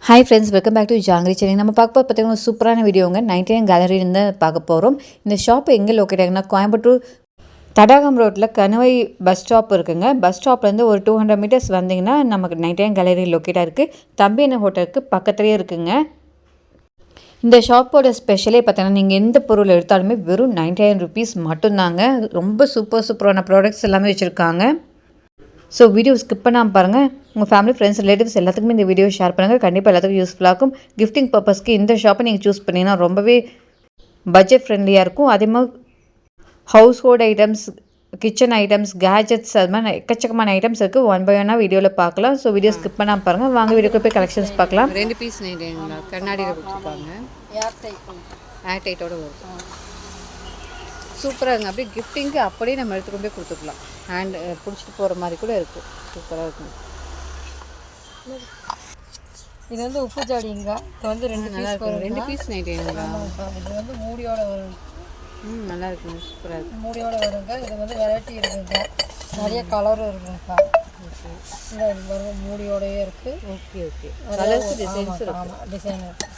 Hi friends, welcome back to Jangri Channel. நம்ம பார்க்க போற சூப்பரான வீடியோங்க 99 கேலரி இருந்து பார்க்க போறோம். இந்த ஷாப் எங்க லொகேட் ஆகுதுன்னா கோயம்புத்தூர் தடாகம் ரோட்ல கனவை பஸ் ஸ்டாப் இருக்குங்க. பஸ் ஸ்டாப்ல இருந்து ஒரு 200 மீட்டர்ஸ் வந்தீங்கன்னா நமக்கு 99 கேலரி லொகேட் ஆயிருக்கு. தம்பியன ஹோட்டலுக்கு பக்கத்துலயே இருக்குங்க. இந்த ஷாப்போட ஸ்பெஷலே பார்த்தீங்கன்னா நீங்கள் எந்த பொருள் எடுத்தாலுமே வெறும் 99 rupees மட்டும்தாங்க. ரொம்ப சூப்பரான ப்ராடக்ட்ஸ் எல்லாமே வச்சுருக்காங்க. ஸோ வீடியோ ஸ்கிப் பண்ணாமல் பாருங்கள். உங்கள் ஃபேமிலி ஃப்ரெண்ட்ஸ் ரிலேட்டிவ்ஸ் எல்லாத்துக்குமே இந்த வீடியோ ஷேர் பண்ணுங்கள். கண்டிப்பாக எல்லாத்துக்கும் யூஸ்ஃபுல்லாக இருக்கும். கிஃப்டிங் பர்பஸ்க்கு இந்த ஷாப்பை நீங்கள் சூஸ் பண்ணிங்கன்னா ரொம்பவே பட்ஜெட் ஃப்ரெண்ட்லியாக இருக்கும். அதே மாதிரி house hold items, kitchen items, gadgets அது மாதிரி எக்கச்சக்கமான ஐட்டம்ஸ் இருக்குது. ஒன் பை ஒன்னாக வீடியோவில் பார்க்கலாம். ஸோ வீடியோ ஸ்கிப் பண்ணாமல் பாருங்கள். வாங்க வீடியோக்கு போய் கலெக்ஷன்ஸ் பார்க்கலாம். 2 பீஸ் நைட்டுங்களா கண்ணாடியில் கொடுத்துருக்காங்க. ஏர் டைட்டோட வரும். சூப்பராக இருக்குங்க. அப்படியே கிஃப்டிங்க்கு அப்படியே நம்ம எடுத்துகிட்டு போய் கொடுத்துக்கலாம். ஹேண்ட் பிடிச்சிட்டு போகிற மாதிரி கூட இருக்குது. சூப்பராக இருக்கும். இது வந்து உப்பு ஜாடிங்க. இது வந்து நல்லா இருக்கும். 2 பீஸ் நைட்டுங்களா? இது வந்து மூடியோட வரும். நல்லா இருக்குங்க. சூப்பராக இருக்குது. மூடியோட வருங்க. இது வந்து வெரைட்டி இருக்குங்க. நிறைய கலரும் இருக்குங்கக்கா. இந்த வரும் மூடியோடயே இருக்குது. ஓகே கலர்ஸ் டிசைன்ஸ் இருக்கும். ஆமாம், டிசைன் இருக்குது.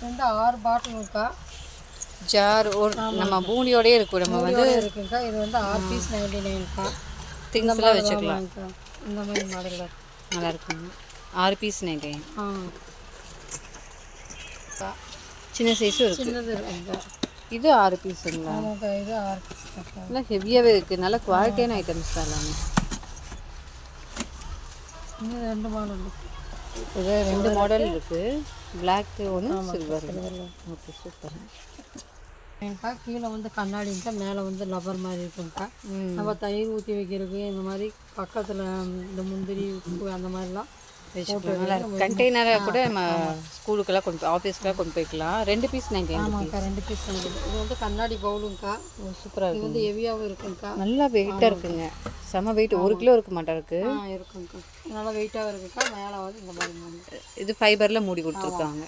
ரெண்டு 6 பாட்டிலுக்கா ஜார் ஒரு நம்ம மூடியோடயே இருக்கும். நம்ம வந்து இருக்குங்கக்கா. இது வந்து 6 பீஸ் 99க்கா. திங்ஸ்லாம் வச்சுக்கலாம். இந்த மாதிரி மாடலில் நல்லா இருக்குங்க. 6 பீஸ் 99. சின்ன சைஸும் இருக்குது. சின்னது இருக்குங்க. இது 6 பீஸுங்களா? ஆமாக்கா, இது 6 பீஸ். நல்லா ஹெவியாகவே இருக்குது. நல்ல குவாலிட்டியான ஐட்டம்ஸ் தான் எல்லாமே. இன்னும் 2 மாடல் இருக்குது. இது 2 மாடல் இருக்குது. பிளாக் ஒன்று, சில்வர். Okay super. ஏன்க்கா கீழே வந்து கண்ணாடிங்கக்கா, மேலே வந்து லப்பர் மாதிரி இருக்குங்கக்கா. நம்ம தயிர் ஊற்றி வைக்கிறதுக்கு இந்த மாதிரி பக்கத்தில் இந்த முந்திரி உப்பு அந்த மாதிரிலாம் கண்டெய்னரை கூட நம்ம ஸ்கூலுக்கெல்லாம் ஆஃபீஸ்க்கெல்லாம் கொண்டு போய்க்கலாம். 2 பீஸ் 99. ஆமாக்கா, 2 பீஸ் 99. இது வந்து கண்ணாடி பவுலுங்கக்கா. சூப்பராக இது வந்து ஹெவியாகவும் இருக்குங்கக்கா. நல்லா வெயிட்டாக இருக்குங்க. செம வெயிட். 1 கிலோ இருக்க மாட்டா இருக்கு. இருக்குங்கக்கா. நல்லா வெயிட்டாக இருக்குக்கா. மேலே வந்து இந்த மாதிரி இது ஃபைபரில் மூடி கொடுத்துருக்காங்க.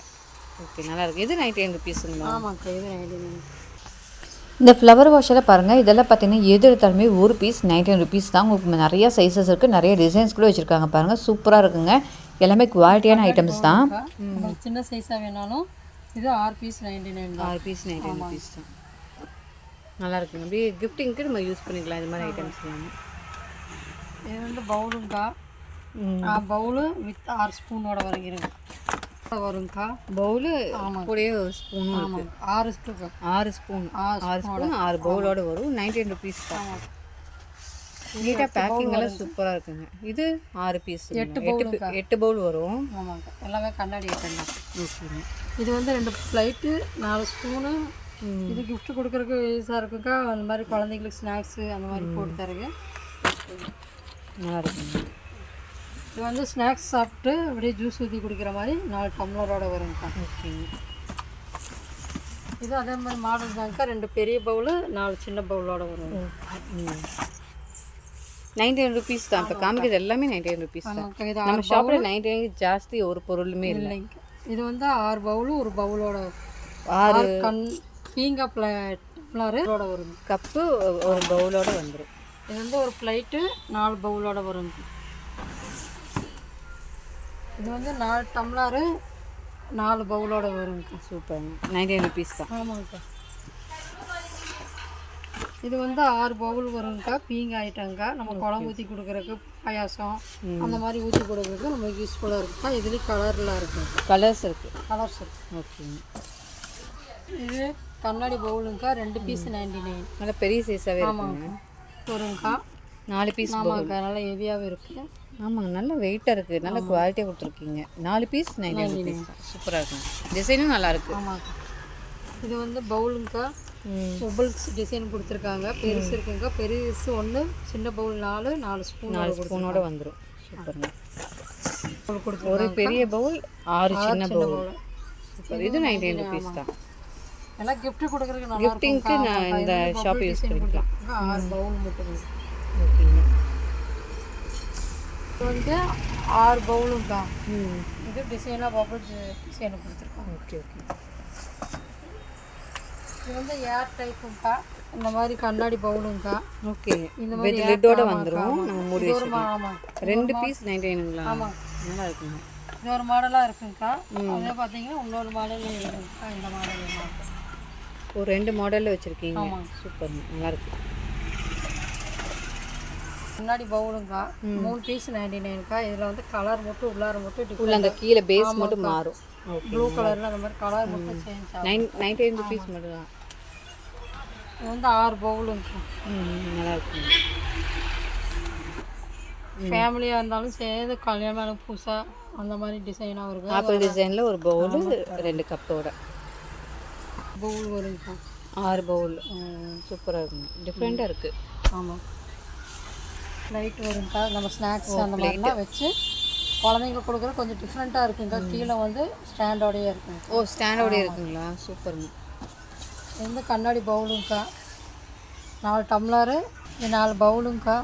ஓகே நல்லா இருக்குது. இது 99 rupeesங்களா? ஆமாக்கா, இது 99. இந்த ஃப்ளவர் வாஷெல்லாம் பாருங்கள். இதெல்லாம் பார்த்தீங்கன்னா எது எடுத்தாலுமே ஒரு பீஸ் 99 rupees தான். உங்களுக்கு நிறையா சைஸஸ் இருக்குது. நிறைய டிசைன்ஸ் கூட வச்சுருக்காங்க பாருங்கள். சூப்பராக இருக்குங்க. எல்லாமே குவாலிட்டியான ஐட்டம்ஸ் தான். சின்ன சைஸாக வேணாலும் இது 6 பீஸ் 99 தான். 6 பீஸ் 99 rupees தான். நல்லா இருக்குங்க. அப்படியே கிஃப்டிங்க்கு நம்ம யூஸ் பண்ணிக்கலாம் இது மாதிரி ஐட்டம்ஸ் எல்லாமே. இது வந்து பவுலுங்கக்கா. பவுலு வித் 6 ஸ்பூனோட வருகிறேங்க வருங்கக்கா. பவுலு கூடயே ஒரு ஸ்பூனும் இருக்குது. 6 ஸ்பூன் 6 ஸ்பூன் 6 பவுலோடு வரும். 99 rupees தான். நீட்டாக பேக்கிங் எல்லாம் சூப்பராக இருக்குங்க. இது 6 பீஸ் 8 பவுல் வரும். ஆமாங்க, எல்லாமே கண்ணாடி ஐட்டம் தான். ஓகேங்க. இது வந்து 2 பிளேட்டு 4 ஸ்பூனு. இது கிஃப்ட் கொடுக்குறதுக்கு யூஸாக இருக்குக்கா. அந்த மாதிரி குழந்தைங்களுக்கு ஸ்நாக்ஸு அந்த மாதிரி போட்டு தருங்க. நல்லா இருக்குங்க. இது வந்து ஸ்நாக்ஸ் சாப்பிட்டு அப்படியே ஜூஸ் ஊற்றி குடிக்கிற மாதிரி 4 டம்ளரோட வருங்கக்கா. ஓகேங்க. இது அதே மாதிரி மாடல் தாங்கக்கா. 2 பெரிய பவுலு 4 சின்ன பவுலோட வரும். 99 rupees தான். இப்போ காமிக்கிறது எல்லாமே 99 rupees தான். நம்ம ஷாப்பில் 99 ஜாஸ்தி ஒரு பொருளுமே இல்லைங்க. இது வந்து 6 பவுலு ஒரு பவுலோட 6 பீங்கா டம்ளரோட வரும். கப்பு ஒரு பவுலோட வந்துடும். இது வந்து ஒரு பிளேட்டு 4 பவுலோட வரும். இது வந்து 4 டம்ளரு 4 பவுலோட வருங்கக்கா. சூப்பருங்க. 99 rupees தான். ஆமாங்கக்கா. இது வந்து 6 பவுல் வருங்கக்கா. பீங்க ஐட்டங்கக்கா. நம்ம குழம்பு ஊற்றி கொடுக்குறதுக்கு பாயாசம் அந்த மாதிரி ஊற்றி கொடுக்குறதுக்கு நமக்கு யூஸ்ஃபுல்லாக இருக்குக்கா. இதுலேயும் கலர்லாம் இருக்குது. கலர்ஸ் இருக்குது. இருக்குது. ஓகேங்க. இது கண்ணாடி பவுலுங்கக்கா. 2 பீஸ் 99. நல்லா பெரிய சைஸாகவே ஆமாங்க வருங்கக்கா. 4 பீஸ். ஆமாங்கக்கா, நல்லா ஹெவியாகவே இருக்குது. ஆமாங்க, நல்ல வெயிட்டாக இருக்குது. நல்ல குவாலிட்டியாக கொடுத்துருக்கீங்க. 4 பீஸ் 99 rupees. சூப்பராக இருக்குங்க. டிசைனும் நல்லாயிருக்கு. ஆமாங்கக்கா. இது வந்து பவுலுங்கக்கா. பபுள்ஸ் டிசைன் கொடுத்துருக்காங்க. பெருசு இருக்குங்க. பெருசு 1, சின்ன பவுல் 4 ஸ்பூனோட வந்துடும். சூப்பருங்க. ஒரு பெரிய பவுல் 6 சின்ன பவுல். சூப்பர். இது 99 rupees தான். எல்லாம் கிஃப்ட் கொடுக்குறதுக்கு நல்லா கிஃப்டிங்க்கு நான் இந்த ஷாப் யூஸ் பண்ணிக்கலாம். 6 பவுல் மட்டும். ஓகேங்க. இது வந்து 6 பவுலுங்கக்கா. இது டிசைனாக பபுள் டிசைனை கொடுத்துருக்காங்க. ஓகே. இது வந்து ஏர் டைப்புங்கக்கா. இந்த மாதிரி கண்ணாடி பவுலுங்கக்கா. ஓகே. இந்த மாதிரி லிட்டோட வந்துரும். நம்ம மூடி வச்சிடலாம். ஆமாம். 2 பீஸ் 99ங்களா? ஆமாம். நல்லா இருக்குங்க. இது ஒரு மாடலாக இருக்குங்கக்கா. அதே பார்த்தீங்கன்னா இன்னொரு மாடல் இருக்குங்கக்கா. இந்த மாடல் ஒரு 2 மாடலில் வச்சுருக்கீங்க. ஆமாங்க. சூப்பருங்க, நல்லாயிருக்கு. முன்னாடி பவுலுங்கக்கா. 3 பீஸ் 99க்கா. இதில் வந்து கலர் மட்டும் உள்ளார மட்டும் உள்ள அந்த கீழே பேஸ் மட்டும் மாறும். ப்ளூ கலரில் அந்த மாதிரி கலர் மட்டும் சேஞ்ச் ஆகும். 99 ருபீஸ் மட்டும் தான். இது வந்து 6 பவுலுங்கக்கா. நல்லா இருக்குங்க. ஃபேமிலியாக இருந்தாலும் சேர்ந்து கல்யாணம் புதுசாக அந்த மாதிரி டிசைனாக இருக்கும். ஆப்பிள் டிசைனில் ஒரு பவுலு 2 கப்போட பவுல் வருங்கக்கா. 6 பவுல். சூப்பராக இருக்குங்க, டிஃப்ரெண்ட்டாக இருக்குது. ஆமாம், லைட் வருங்கக்கா. நம்ம ஸ்நாக்ஸ் அந்த மாதிரிலாம் வச்சு குழந்தைங்களுக்கு கொடுக்குற கொஞ்சம் டிஃப்ரெண்ட்டாக இருக்குங்கக்கா. கீழே வந்து ஸ்டாண்டோடையே இருக்குங்க. ஓ, ஸ்டாண்டோடய இருக்குங்களா? சூப்பருங்க. இது வந்து கண்ணாடி பவுலுங்கக்கா. 4 டம்ளரு, இது 4 பவுலுங்கக்கா.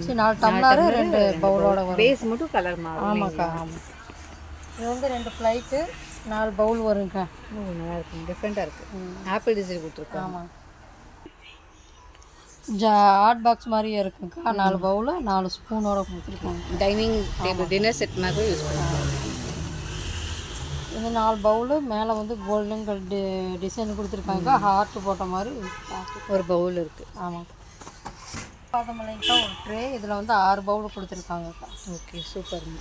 சரி, 4 டம்ளரு 2 பவுலோட வரும். பேஸ் மட்டும் கலர் மாறும். ஆமாக்கா, ஆமாம். இது வந்து 2 ஃப்ளைட்டு 4 பவுல் வருங்கக்கா. நல்லா இருக்குங்க, டிஃப்ரெண்ட்டாக இருக்குது. ஆப்பிள் டிசைன் கொடுத்துருக்கோம். ஆமாம், ஹாட் பாக்ஸ் மாதிரியே இருக்குங்கக்கா. 4 பவுலு 4 ஸ்பூனோட கொடுத்துருக்காங்க. டைனிங் டேபிள் டின்னர் செட் மாதிரி யூஸ் பண்ணுவோம். இது 4 பவுலு மேலே வந்து கோல்டன் டிசைன் கொடுத்துருக்காங்க. ஹார்ட் போட்ட மாதிரி ஒரு பவுல் இருக்குது. ஆமாம், பாதமலைக்கா. ஒரு ட்ரே. இதில் வந்து 6 பவுல் கொடுத்துருக்காங்கக்கா. ஓகே, சூப்பருங்க,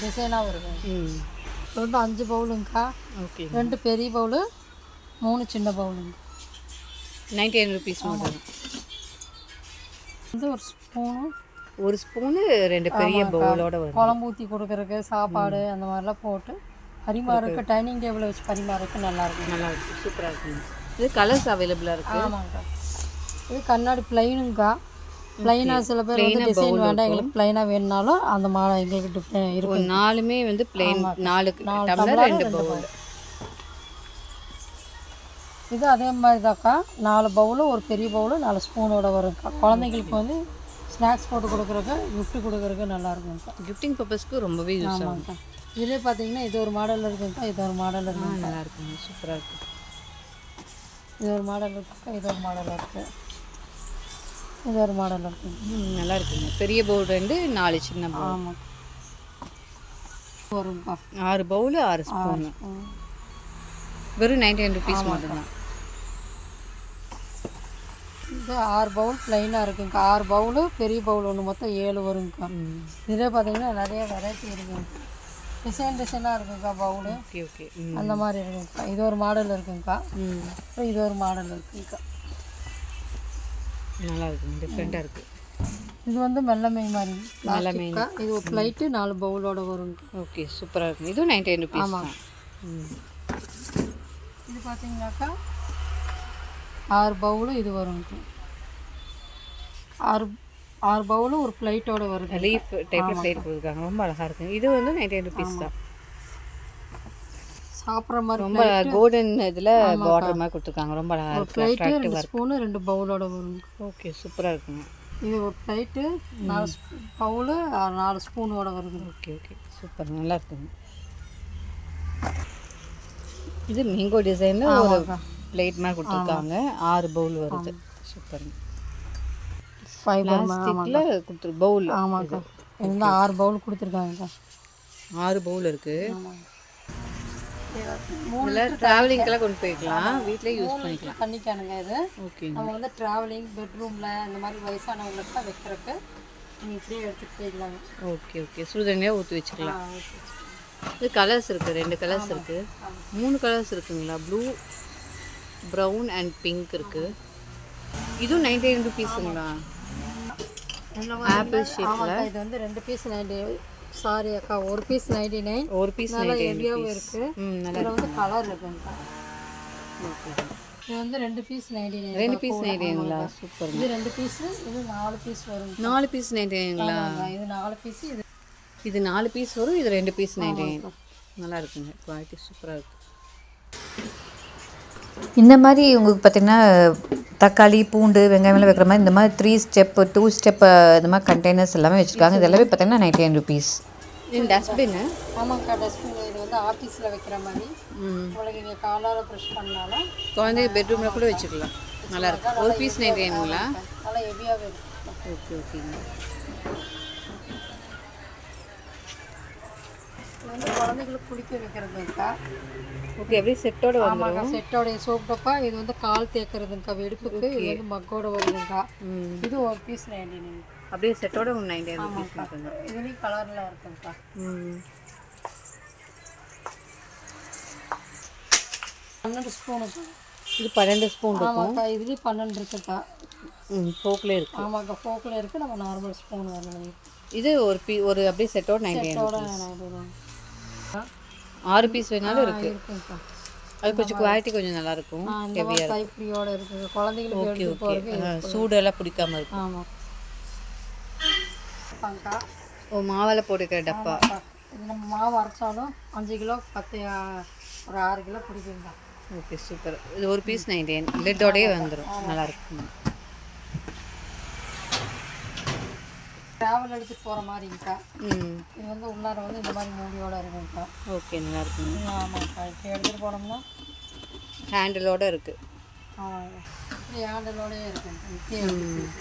டிசைனாக இருக்கும். இது வந்து 5 பவுலுங்கக்கா. ஓகே, 2 பெரிய பவுலு 3 சின்ன பவுலுங்க. 99 ருபீஸ் மட்டும். வந்து ஒரு ஸ்பூனு 2 பெரிய பவுலோட வரும். குழம்பு ஊற்றி கொடுக்குறக்கு சாப்பாடு அந்த மாதிரிலாம் போட்டு பரிமாறக்கு டைனிங் டேபிளில் வச்சு பரிமாறக்கு நல்லாயிருக்கும். நல்லாயிருக்கும், சூப்பராக இருக்குங்க. இது கலர்ஸ் அவைலபிளாக இருக்குது. ஆமாங்கக்கா. இது கண்ணாடி ப்ளைனுங்கக்கா. ப்ளைனாக சில பேர் வந்து டிசைன் வேண்டாம் எங்களுக்கு ப்ளைனாக வேணுனாலும் அந்த மாதிரி எங்களுக்கு டிஃப்ரெண்ட் இருக்கும். 4மே வந்து பிளெயின் 4 டம்ளர் 2 பவுல். இது அதே மாதிரி தான்க்கா. 4 பவுலு ஒரு பெரிய பவுலு 4 ஸ்பூனோட வரும்க்கா. குழந்தைங்களுக்கு வந்து ஸ்நாக்ஸ் போட்டு கொடுக்குறக்கு கிஃப்ட்டு கொடுக்குறக்கு நல்லாயிருக்கும்க்கா. கிஃப்டிங் பர்பஸ்க்கு ரொம்பவே யூஸ் ஆகும். இதிலே பார்த்தீங்கன்னா இது ஒரு மாடல் இருக்குங்கக்கா. இது ஒரு மாடல் இருக்குங்க. நல்லா இருக்குங்க, சூப்பராக இருக்குது. இது ஒரு மாடல் இருக்குக்கா. இது ஒரு மாடல் இருக்குது. இது ஒரு மாடல் இருக்குங்க. நல்லா இருக்குங்க. பெரிய பவுல் 2, 4 சின்ன பவுல். ஆமாம், வரும்க்கா. 6 பவுல் 6 ஸ்பூன். வெறும் 99 ருபீஸ் மட்டும்தான். இது 6 பவுல் ப்ளைனாக இருக்குங்கக்கா. 6 பவுலு பெரிய பவுல் ஒன்று மொத்தம் 7 வருங்கக்கா. இதில் பார்த்தீங்கன்னா நிறைய வெரைட்டி இருக்குங்க. டிசைனாக இருக்குங்கக்கா பவுலு. ஓகே ஓகே, அந்த மாதிரி இருக்குங்கக்கா. இது ஒரு மாடல் இருக்குங்கக்கா. அப்புறம் இது ஒரு மாடல் இருக்குங்கக்கா. நல்லா இருக்குங்க, டிஃப்ரெண்ட்டாக இருக்குது. இது வந்து மெல்லமை மாதிரி மெல்லமைக்கா. இது ஒரு ஃப்ளைட்டு 4 பவுலோட வருங்க. ஓகே, சூப்பராக இருக்குது. இதுவும் 99 ருபீஸ். ஆமாம். இது பார்த்தீங்கன்னாக்கா 6 பவுலு இது வருங்க. 6 பவுலும் ஒரு ஃப்ளைட்டோட வருது. லீஃப் டைப்பில் ஃப்ளைட் கொடுத்துருக்காங்க, ரொம்ப அழகாக இருக்குது. இது வந்து 99 ருபீஸ் தான். சாப்பிட்ற மாதிரி ரொம்ப கோல்டன் இதில் பார்டர் மாதிரி கொடுத்துருக்காங்க, ரொம்ப அழகாக இருக்குது. ஃப்ளைட்டு 2 ஸ்பூனு 2 பவுலோட வருங்க. ஓகே, சூப்பராக இருக்குங்க. இது ஒரு ஃப்ளைட்டு 4 பவுலு 4 ஸ்பூனோட வருது. ஓகே ஓகே, சூப்பர், நல்லா இருக்குங்க. இது மேங்கோ டிசைனில் ஒரு பிளேட் மாதிரி கொடுத்துருக்காங்க. 6 பவுல் வருது. சூப்பருங்க. ஃபைபர் பிளாஸ்டிக்கில் கொடுத்துரு பவுல். ஆமாக்கா. இது 6 பவுல் கொடுத்துருக்காங்கக்கா. 6 பவுல் இருக்குது. இதில் ட்ராவலிங்கெல்லாம் கொண்டு போய்க்கலாம், வீட்டிலே யூஸ் பண்ணிக்கலாம். பண்ணிக்கானுங்க. இது ஓகே, நம்ம வந்து ட்ராவலிங் பெட்ரூமில் இந்த மாதிரி வயசானவங்களுக்கு வைக்கிறதுக்கு நீங்கள் இப்படியே எடுத்துகிட்டு போய்க்கலாங்க. ஓகே ஓகே, சுடுதண்ணியாக ஊற்றி வச்சுக்கலாம். இது கலர்ஸ் இருக்குது, 2 கலர்ஸ் இருக்குது, 3 கலர்ஸ் இருக்குங்களா? ப்ளூ, ப்ரௌன் அண்ட் பிங்க் இருக்குது. இதுவும் 99 ருபீஸுங்களா? ஆப்பிள் ஷேப்பில். இது வந்து 2 பீஸ் 90. சாரி அக்கா, ஒரு பீஸ் 99. ஒரு பீஸ் நல்லா ஹெவியாகவும் இருக்குது. நல்லா இதில் வந்து கலர் இருக்குங்கக்கா. இது வந்து 2 பீஸ் 99. 2 பீஸ் 99ங்களா? சூப்பர். இது 2 பீஸு, இது 4 பீஸ் வரும். 4 பீஸ் 99ங்களா? இது 4 பீஸ். இது 4 பீஸ் வரும், இது 2 பீஸ் 99. நல்லா இருக்குங்க, குவாலிட்டி சூப்பராக இருக்குது. இந்த மாதிரி உங்களுக்கு பார்த்திங்கன்னா தக்காளி பூண்டு வெங்காயமெல்லாம் வைக்கிற மாதிரி இந்த மாதிரி 3 ஸ்டெப்பு 2 ஸ்டெப்பு இந்த மாதிரி கண்டெய்னர்ஸ் எல்லாமே வச்சுருக்காங்க. இது எல்லாமே பார்த்திங்கன்னா 99 ருபீஸ். இது டஸ்ட்பின்னு. ஆமாங்கக்கா, டஸ்ட்பின். இது வந்து ஆஃபீஸில் வைக்கிற மாதிரி. உங்களுக்கு இங்கே காலால் ப்ரெஷ் பண்ணாலும் குழந்தைங்க பெட்ரூமில் கூட வச்சுக்கலாம். நல்லா இருக்கு. ஒரு பீஸ் 99ங்களா? நல்லா ஹெவியாகவே இருக்குது. ஓகே ஓகேங்க. இது வந்து குழந்தைங்களுக்கு குளிக்க வைக்கிறதுங்கக்கா. ஓகே, அப்படியே செட்டோட ஆமாக்கா, வந்துடும். செட்டோடைய சோப் டப்பா. இது வந்து கால் தேக்கிறதுங்கக்கா, வெடிப்புக்கு. இது வந்து மக்கோட வருதுங்கக்கா. இது ஒரு பீஸ் 99. அப்படியே செட்டோட 99 ருபீஸ் ஆமாக்கா. மட்டும்தான். இதுலேயும் கலரில் இருக்குங்கக்கா. 12 ஸ்பூனுக்கா. இது 12 ஸ்பூன் இருக்கும். ஆமாக்கா, இதுலேயும் 12 இருக்குக்கா. ஃபோக்கில் இருக்குது. ஆமாக்கா, ஃபோக்கில் இருக்குது. நம்ம நார்மல் ஸ்பூன் வரணும். இது ஒரு அப்படியே செட்டோட 99 செட்டோட ருபீஸ். 99. 6 பீஸ் வேணாலும் இருக்குது. இருக்குங்கக்கா. அது கொஞ்சம் குவாலிட்டி கொஞ்சம் நல்லாயிருக்கும். இந்த மாதிரி கைப்பிடியோட இருக்குங்க. குழந்தைங்களுக்கு எடுத்து போகிறதுக்கு சூடெல்லாம் பிடிக்காம இருக்கும். ஆமாம். பாங்கக்கா. ஓ, மாவில் போட்டுக்கிற டப்பா. இது நம்ம மாவு அரைச்சாலும் 5 கிலோ 10 ஒரு 6 கிலோ பிடிக்குங்க. Okay, super. இது ஒரு பீஸ் 99. லிட்டோடயே வந்துடும். நல்லாயிருக்கும். ட்ராவல் எடுத்துகிட்டு போகிற மாதிரிங்கக்கா. இது வந்து உள்ளார வந்து இந்த மாதிரி மூடியோட இருக்குங்கக்கா. ஓகே, நல்லாயிருக்கும். ஆமாங்கக்கா. இப்போ எடுத்துகிட்டு போனோம்னா ஹேண்டிலோட இருக்குது. இப்படி ஹேண்டலோடயே இருக்குங்க. இப்படியே எடுத்துகிட்டு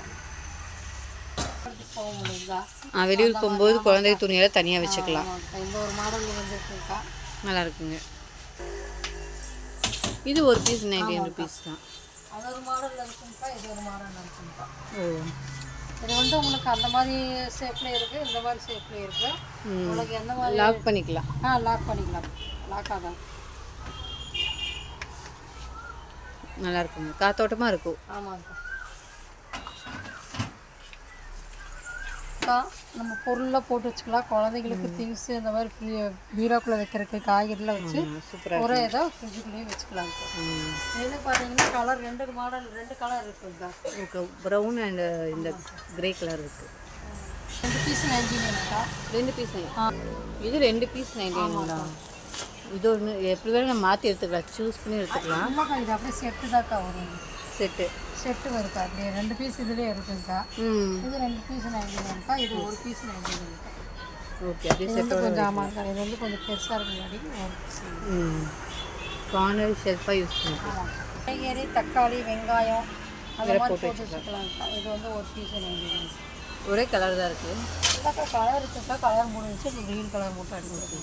போக முடியுங்களா? வெளியூர் போகும்போது குழந்தை துணியெல்லாம் தனியாக வச்சுக்கலாம். இந்த ஒரு மாடல் வந்துருக்குங்கக்கா. நல்லா இருக்குங்க. இது ஒரு பீஸ் 99 ருபீஸ் தான். அது ஒரு மாடலில் இருக்குங்கக்கா. இது ஒரு மாடலில் இருக்குங்கக்கா. ஓ, இது வந்து உங்களுக்கு அந்த மாதிரி ஷேப்லேயே இருக்குது, இந்த மாதிரி ஷேப்லேயே இருக்குது. உங்களுக்கு எந்த மாதிரி லாக் பண்ணிக்கலாம். லாக் பண்ணிக்கலாம். லாக் ஆகாது. நல்லா இருக்குங்க. காத்தோட்டமாக இருக்கும். ஆமாங்கக்கா. அக்கா, நம்ம பொருள்லாம் போட்டு வச்சுக்கலாம். குழந்தைங்களுக்கு திங்ஸு இந்த மாதிரி பீரோக்குள்ளே வைக்கிறதுக்கு காய்கறிலாம் வச்சு சூப்பராக ஒரே இதாக ஃப்ரிட்ஜுக்குள்ளேயே வச்சுக்கலாம். இது பார்த்தீங்கன்னா கலர் 2 கலர் இருக்குங்கக்கா. ஓகே, ப்ரௌன் அண்ட் இந்த கிரே கலர் இருக்குது. 2 பீஸ் 99க்கா. 2 பீஸ். இது 2 பீஸ் 99 தான். இது ஒன்று எப்படி வேணும் நம்ம மாற்றி எடுத்துக்கலாம். சூஸ் பண்ணி எடுத்துக்கலாம். ஆமாக்கா, இது அப்படியே செட்டு தான்க்கா வரும். செட்டு வருக்கா. அப்படியே 2 பீஸ் இதுலேயே இருக்குங்கக்கா. இது 2 பீஸ் 99க்கா. இது ஒரு பீஸ் 99க்கா. ஓகே, அப்படியே செட்டோட கொஞ்சம் ஆமாக்கா. இது வந்து கொஞ்சம் பெருசாக இருக்குங்காட்டி கார்னர் ஷெல்ஃபாக யூஸ் பண்ணிக்கலாம். காய்கறி, தக்காளி, வெங்காயம் அந்த மாதிரி போட்டு வச்சுக்கலாம்க்கா. இது வந்து ஒரு பீஸ் 99. ஒரே கலர் தான் இருக்குது. இல்லைக்கா, கலர் இருக்குக்கா. கலர் முடிஞ்சிச்சு. இப்போ க்ரீன் கலர் மட்டும் அடிக்கிறது.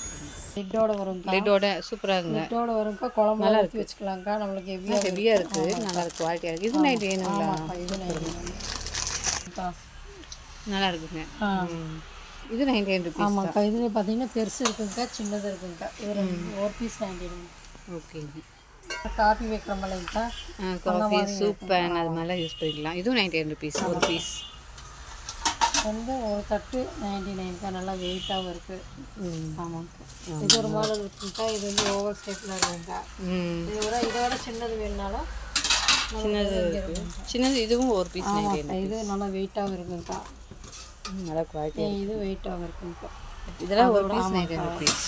லிட்டோட வருங்கக்கா. லிட்டோட சூப்பராக இருக்குங்க. லிட்டோட வருங்கக்கா. குழம்பு ஊற்றி வச்சுக்கலாம்க்கா. நம்மளுக்கு ஹெவியாக இருக்குது. நல்லா இருக்கு, குவாலிட்டியாக இருக்குது. இது 99ங்களா? இது 99க்கா. நல்லா இருக்குங்க. இது 99 ருபீஸ். ஆமாக்கா. இது பார்த்தீங்கன்னா பெருசு இருக்குங்கக்கா, சின்னது இருக்குங்கக்கா. இது ஒரு பீஸ் 99. ஓகேங்க. காஃபி வைக்கிற மாதிரிங்கக்கா. காஃபி, சூப் பேன் அது மாதிரிலாம் யூஸ் பண்ணிக்கலாம். இதுவும் 99 ருபீஸ் ஒரு பீஸ். வந்து ஒரு தட்டு 99க்கா. நல்லா வெயிட்டாகவும் இருக்குது. ஆமாங்கக்கா. இது ஒரு மாடல் இருக்குங்கக்கா. இது வந்து ஓவர் ஷேப்பில் இருக்குங்கக்கா. இதோட சின்னது வேணுனாலும் சின்னது இதுவும் ஒரு பீஸ் 99. இது நல்லா வெயிட்டாகவும் இருக்குங்கக்கா. நல்லா குவாலிட்டி. இது வெயிட்டாகவும் இருக்குங்கக்கா. இதெல்லாம் ஒரு பீஸ் 99 ருபீஸ்.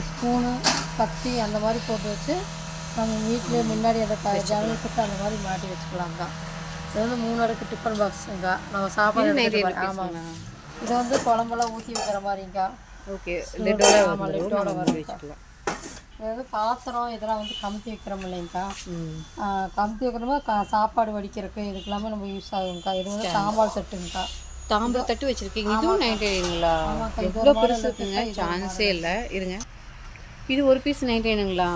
ஸ்பூனு, கத்தி அந்த மாதிரி போட்டு வச்சு நம்ம வீட்டிலே முன்னாடி அதை ஜன்னல் கிட்ட அந்த மாதிரி மாட்டி வச்சுக்கலாம்க்கா. இது வந்து 3 அடுக்கு டிஃபன் பாக்ஸுங்கக்கா. நம்ம சாப்பாடு ஆமாங்க. இது வந்து குழம்பெல்லாம் ஊற்றி வைக்கிற மாதிரிங்கக்கா. ஓகே, லிட்டோட வச்சுக்கலாம். இது வந்து பாத்திரம் இதெல்லாம் வந்து கமுத்தி வைக்கிறோம் இல்லைங்கக்கா. கமுத்தி வைக்கிறோமா சாப்பாடு வடிக்கிறதுக்கு இதுக்கெல்லாமே நம்ம யூஸ் ஆகுங்கக்கா. இது வந்து தாம்பால் தட்டுங்கக்கா. தாம்பூல் தட்டு வச்சுருக்கீங்க. இதுவும் 99ங்களா? எவ்வளோ பெருசு இருக்குங்க, சான்ஸே இல்லை. இருங்க, இது ஒரு பீஸ் 99ங்களா?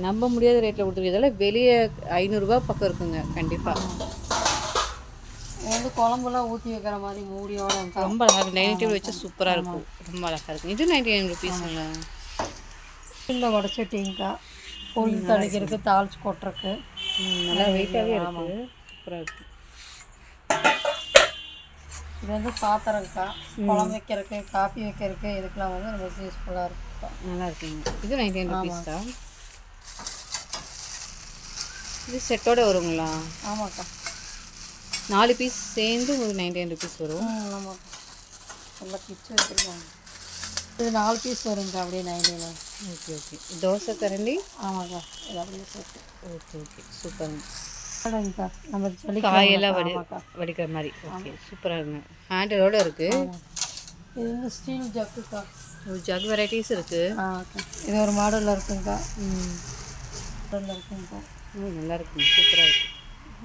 நம்ப முடியாத ரேட்டில் கொடுத்துருக்கு. இதெல்லாம் வெளியே 500 ரூபா பக்கம் இருக்குங்க கண்டிப்பாக. இது வந்து குழம்புலாம் ஊற்றி வைக்கிற மாதிரி மூடியோட ரொம்ப அழகாக இருக்கும். டைனிங் டேபிள் வச்சு சூப்பராக இருக்கும். ரொம்ப அழகாக இருக்கும். இது 99 ருபீஸுங்களா? இல்லை வடச்சட்டிங்கக்கா. பொருள் தளிக்கிறதுக்கு, தாளிச்சு கொட்டுறதுக்கு நல்லா வெயிட்டாகவே இருக்குது. சூப்பராக இருக்கும். இது வந்து பாத்திரம்க்கா. குழம்பு வைக்கிறதுக்கு, காஃபி வைக்கிறதுக்கு இதுக்கெலாம் வந்து நமக்கு யூஸ்ஃபுல்லாக இருக்குக்கா. நல்லா இருக்குங்க. இது 99 ருபீஸ் தான். இது செட்டோட வருங்களா? ஆமாக்கா. 4 பீஸ் சேர்ந்து ஒரு 99 ருபீஸ் வரும். ஆமாக்கா. நல்லா பிச்சு வச்சுருக்காங்க. இது 4 பீஸ் வருங்க அப்படியே 99. Okay okay. தோசை கரண்டி. ஆமாக்கா. இது அப்படியே சேர்த்து. ஓகே ஓகே, சூப்பருங்க. நம்ம காயெல்லாம் வடிக்கிற மாதிரி. ஓகே, சூப்பராக இருக்குங்க. ஹேண்டலோடு இருக்குது. இது வந்து ஸ்டீல் ஜக்குக்கா. ஒரு ஜக் வெரைட்டிஸ் இருக்குது. இது ஒரு மாடலில் இருக்குங்கக்கா. மாடலில் இருக்குங்கக்கா. நல்லா இருக்குங்க, சூப்பராக இருக்குது.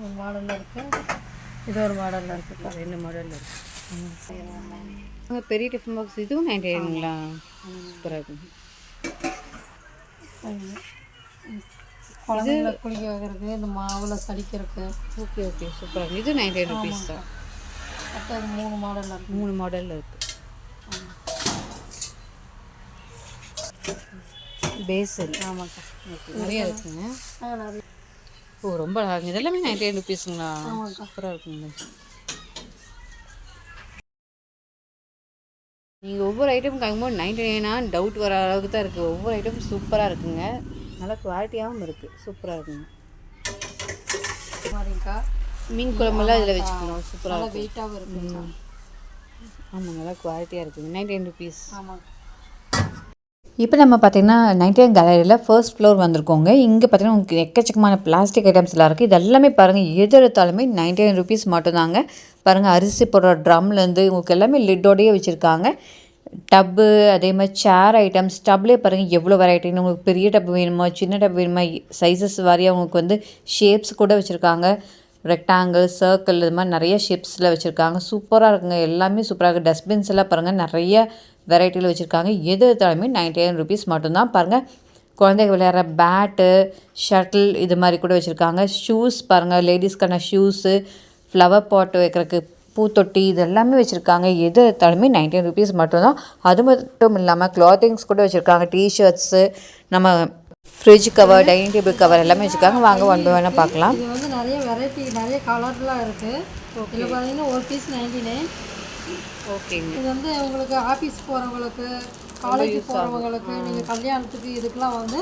ஒரு மாடலில் இருக்குது. இது ஒரு மாடலில் இருக்குக்கா. 2 மாடலில் இருக்குது. பெரிய டிஃபன் பாக்ஸ் இதுவும் 99ங்களா? சூப்பராக இருக்குங்க. குழந்தைங்கள குளிக்க வைக்கிறதுக்கு இந்த மாவில் சலிக்கிறதுக்கு. ஓகே ஓகே சூப்பராக இருக்குது. இது 99 ருபீஸ் தான். அப்போ அது 3 மாடலில் இருக்குது. 3 மாடலில் இருக்குது. பேசல். ஆமாக்கா. ஓகே நிறையா இருக்குங்க. நிறைய. ஓ ரொம்ப அழகாக இருக்குது. இதெல்லாமே 99 ருபீஸுங்களா? சூப்பராக இருக்குங்க. நீங்கள் ஒவ்வொரு ஐட்டமும் காக்கும்போது 99னா டவுட் வர அளவுக்கு தான் இருக்குது. ஒவ்வொரு ஐட்டமும் சூப்பராக இருக்குங்க. நல்லா குவாலிட்டியாகவும் இருக்குது. சூப்பராக இருக்குங்க. மாதிரிக்கா மீன் குழம்பெல்லாம் இதில் வச்சுக்கணும். சூப்பராக நல்லா இருக்கும். வெயிட்டாகவும் இருக்குங்க. ஆமாம் நல்லா குவாலிட்டியாக இருக்குங்க. 99 ருபீஸ். ஆமாம். இப்போ நம்ம பார்த்தீங்கன்னா 99 கேலரியில் ஃபர்ஸ்ட் ஃப்ளோர் வந்திருக்கோங்க. இங்கே பார்த்தீங்கன்னா உங்களுக்கு எக்கச்சக்கமான பிளாஸ்டிக் ஐட்டம்ஸ்லாம் இருக்குது. இது எல்லாமே பாருங்கள் எது எடுத்தாலுமே 99 ருபீஸ் மட்டும்தாங்க. பாருங்கள் அரிசி போடுற ட்ரம்லேருந்து உங்களுக்கு எல்லாமே லிட்டோடையே வச்சுருக்காங்க. டப்பு அதே மாதிரி சேர் ஐட்டம்ஸ் டப்லேயே பாருங்கள் எவ்வளோ வெரைட்டின்னு. உங்களுக்கு பெரிய டப்பு வேணுமா சின்ன டப்பு வேணுமா சைஸஸ் வாரியாக உங்களுக்கு வந்து ஷேப்ஸ் கூட வச்சுருக்காங்க. ரெக்டாங்கிள் சர்க்கிள் இது மாதிரி நிறைய ஷேப்ஸில் வச்சுருக்காங்க. சூப்பராக இருக்குங்க. எல்லாமே சூப்பராக இருக்குது. டஸ்ட்பின்ஸ் எல்லாம் பாருங்கள் நிறைய வெரைட்டியில் வச்சுருக்காங்க. எது எடுத்தாலுமே 99 ருபீஸ் மட்டும்தான். பாருங்கள் குழந்தைங்க விளையாடுற பேட்டு ஷட்டில் இது மாதிரி கூட வச்சுருக்காங்க. ஷூஸ் பாருங்கள் லேடிஸ்க்கான ஷூஸு ஃப்ளவர் பாட் வைக்கிறதுக்கு பூத்தொட்டி இது எல்லாமே வச்சுருக்காங்க. எது எடுத்தாலுமே 99 ருபீஸ் மட்டும்தான். அது மட்டும் இல்லாமல் க்ளாத்திங்ஸ் கூட வச்சுருக்காங்க. டிஷர்ட்ஸு நம்ம fridge cover dining table cover எல்லாமே வச்சுருக்காங்க. வாங்க ஒன் பை ஒன்னாக பார்க்கலாம். இது வந்து நிறைய வெரைட்டி நிறைய கலர்லாம் இருக்குது. இதில் பார்த்தீங்கன்னா ஒரு பீஸ் 99. ஓகேங்க. இது வந்து உங்களுக்கு ஆஃபீஸ் போகிறவங்களுக்கு காலேஜ் போகிறவங்களுக்கு நீங்கள் கல்யாணத்துக்கு இதுக்கெலாம் வந்து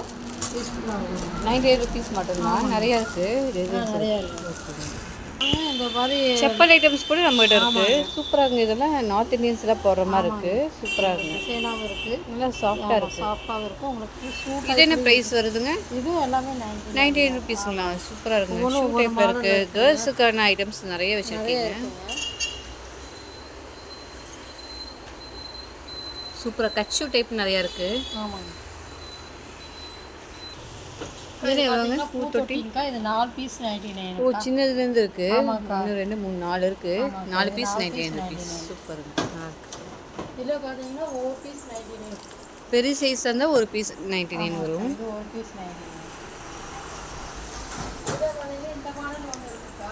யூஸ்ஃபுல்லாக இருக்கும். 98 ருபீஸ் மட்டும்தான். நிறையா இருக்குது. நிறையா இருக்குது. இந்த மாதிரி செப்பல் ஐட்டம்ஸ் கூட நம்மகிட்ட இருக்குது. சூப்பராக இருக்குது. இதெல்லாம் நார்த் இந்தியன்ஸ்லாம் போடுற மாதிரி இருக்குது. சூப்பராக இருக்குது. சேனாவும் இருக்குது. நல்லா சாஃப்டாக இருக்குது. சாஃப்டாகவும் இருக்கும். உங்களுக்கு சூட். இது என்ன ப்ரைஸ் வருதுங்க? இதுவும் எல்லாமே 99 ருபீஸுங்களா? சூப்பராக இருக்குங்க. ஷூ டைப்பில் இருக்குது. கேர்ள்ஸுக்கான ஐட்டம்ஸ் நிறைய வச்சுருக்கீங்க. சூப்பராக கட் ஷூ டைப் நிறையா இருக்குது. ஆமாங்க. இது எவ்வளோங்க? பூத்தொட்டி இது 4 பீஸ் 99. ஓ சின்னதுலேருந்து இருக்குது. 1 2 3 4 இருக்குது. 4 பீஸ் 99 ருபீஸ். சூப்பருங்க. இதில் பார்த்தீங்கன்னா ஒரு பீஸ் 99. பெரிய சைஸ் இருந்தால் ஒரு பீஸ் 99 வரும். இது ஒரு பீஸ் 99. இதில் பார்த்தீங்கன்னா இந்த மாடல் ஒன்று இருக்குக்கா.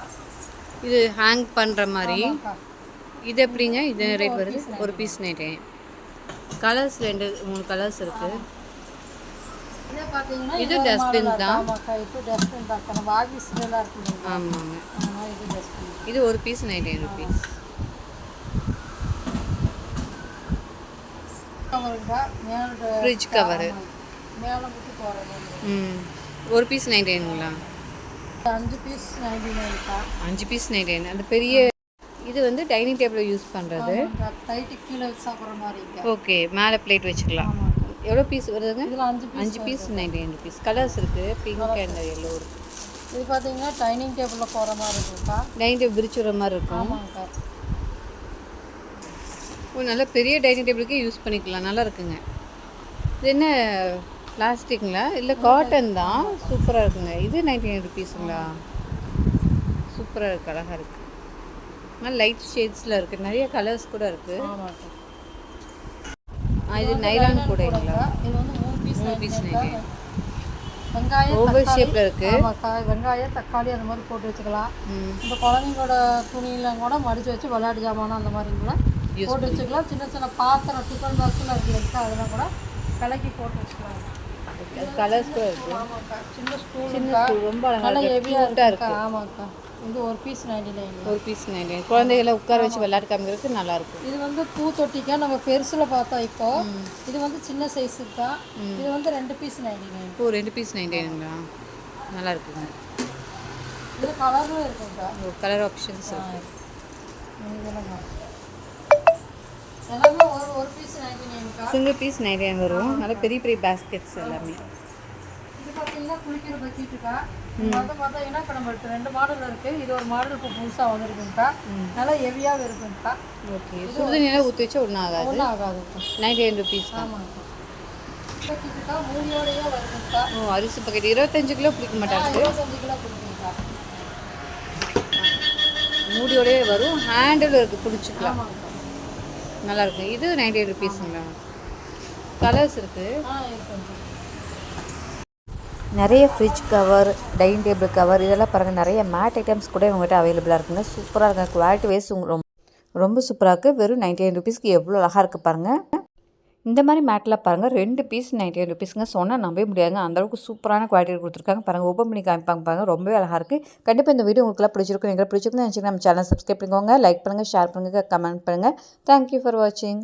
இது ஹேங் பண்ணுற மாதிரி. இது எப்படிங்க? இது ரேட் வருது? ஒரு பீஸ் 99. கலர்ஸ் 2 3 கலர்ஸ் இருக்குது. இதை பார்த்தீங்கன்னா இது டஸ்ட்பின் தான். ஆமாக்கா. இது டஸ்ட்பின் தான். நம்ம ஆஃபீஸ்லாம் இருக்குங்க. ஆமாங்க. அதனால் இது டஸ்ட்பின். இது ஒரு பீஸ் 99 ருபீஸ். கவருக்கா மேலே ஃப்ரிட்ஜ் கவரு மேலே மட்டும் போகிறது. ஒரு பீஸ் 99ங்களா? 5 பீஸ் 99க்கா. 5 பீஸ் 99. அந்த பெரிய இது வந்து டைனிங் டேபிள் யூஸ் பண்ணுறது. டைட்டு கீழே வச்சு சாப்பிட்ற மாதிரி. ஓகே மேலே பிளேட் வச்சுக்கலாம். எவ்வளோ பீஸ் வருதுங்க? இதில் 5 பீஸ் 99 ருபீஸ். கலர்ஸ் இருக்குது. பிங்க் அண்ட் எல்லோ இருக்குது. இது பார்த்தீங்கன்னா டைனிங் டேபிளில் போகிற மாதிரி இருக்குக்கா. டைனிங் டேபிள் விரிச்சு வர மாதிரி இருக்கும். ஆமாங்கக்கா. ஓ நல்ல பெரிய டைனிங் டேபிளுக்கே யூஸ் பண்ணிக்கலாம். நல்லா இருக்குங்க. இது என்ன பிளாஸ்டிக்ங்களா இல்லை காட்டன் தான்? சூப்பராக இருக்குங்க. இது 99 ருபீஸுங்களா? சூப்பராக இருக்குது. அழகாக இருக்குது. நல்லா லைட் ஷேட்ஸில் இருக்குது. நிறைய கலர்ஸ் கூட இருக்குது. ஆமாக்கா. இது நைலான் கூடைங்களா? இது வந்து 3 பீஸ் 99. வெங்காயம் ஓவல் ஷேப்பில் இருக்குது. ஆமாக்கா. வெங்காயம் தக்காளி அந்த மாதிரி போட்டு வச்சுக்கலாம். இந்த குழந்தைங்களோட துணியெல்லாம் கூட மடித்து வச்சு விளையாட்டு ஜாமான் அந்த மாதிரி கூட போட்டு வச்சுக்கலாம். சின்ன சின்ன பாத்திரம் டிஃபன் பாக்ஸ்லாம் இருக்குது. அதெல்லாம் கூட கலக்கி போட்டு வச்சுக்கலாம். கலர்ஸ் கூட இருக்குது. ஆமாக்கா. சின்ன ஸ்டூல் ரொம்ப நல்லா அழகாக ஹெவியாக இருக்கு. ஆமாக்கா. இது ஒரு பீஸ் 99. ஒரு பீஸ் 99. குழந்தைகளை உட்கார வச்சு விளையாட்டு காமிக்கிறதுக்கு நல்லாயிருக்கும். இது வந்து பூத்தொட்டிக்கா நம்ம பெருசில் பார்த்தா இப்போ இது வந்து சின்ன சைஸுக்கு தான். இது வந்து 2 பீஸ் 99. ஓ 2 பீஸ் 99ங்களா? நல்லா இருக்குங்க. இது கலரும் இருக்குங்கக்கா. கலர் ஆப்ஷன்ஸ் இருக்குது. எல்லாமே ஒரு பீஸ் 99க்கா. சிங்கிள் பீஸ் 99 வரும். நல்லா பெரிய பெரிய பேஸ்கெட்ஸ் எல்லாமே. இது பார்த்தீங்கன்னா குளிக்கிற பக்கெட்டுக்கா. இது வந்து பார்த்தீங்கன்னா இப்போ நம்ம 2 மாடல் இருக்குது. இது ஒரு மாடல் இப்போ புதுசாக வந்துருக்குங்கக்கா. நல்லா ஹெவியாகவும் இருக்குங்கக்கா. ஓகே சுடுதண்ணியெல்லாம் ஊற்றி வச்சா ஒன்றும் ஆகாது. ஒன்றும் ஆகாதுக்கா. 99 ருபீஸ் தான். ஆமாங்கக்கா. பக்கெட்டுக்கா மூடியோடையே வருதுங்கக்கா. ஓ அரிசி பக்கெட் 25 கிலோ பிடிக்க மாட்டாங்க. 25 கிலோ கொடுக்குங்கக்கா. மூடியோடய வரும். ஹேண்டில் இருக்குது பிடிச்சிக்கலாம். ஆமாங்கக்கா. நல்லாயிருக்கு. இது 98 ருபீஸுங்களா? கலர்ஸ் இருக்குது. நிறைய fridge cover, dining table cover இதெல்லாம் பாருங்கள். நிறைய மேட் ஐட்டம்ஸ் கூட இவங்ககிட்ட அவைலபிளாக இருக்குங்க. சூப்பராக இருக்குங்க. குவாலிட்டி வைஸ் ரொம்ப சூப்பராக இருக்குது. வெறும் 99 ருபீஸ்க்கு எவ்வளோ அழகாக இருக்குது பாருங்கள். இந்த மாதிரி மேட்லாம் பாருங்கள் 2 பீஸ் 99 ருபீஸுங்க. சொன்னால் நம்பவே முடியாதுங்க. அந்தளவுக்கு சூப்பரான குவாலிட்டி கொடுத்துருக்காங்க பாருங்கள். ஓப்பன் பண்ணி காமிப்பாங்க பாருங்கள். ரொம்பவே அழகாக இருக்குது. கண்டிப்பாக இந்த வீடியோ உங்களுக்குலாம் பிடிச்சிருக்கும். எங்களுக்கு பிடிச்சிருக்குன்னு நினச்சிங்கன்னா நம்ம சேனல் சப்ஸ்கிரைப் பண்ணிக்கோங்க. லைக் பண்ணுங்கள், ஷேர் பண்ணுங்கள், கமெண்ட் பண்ணுங்கள். தேங்க்யூ ஃபார் வாட்சிங்.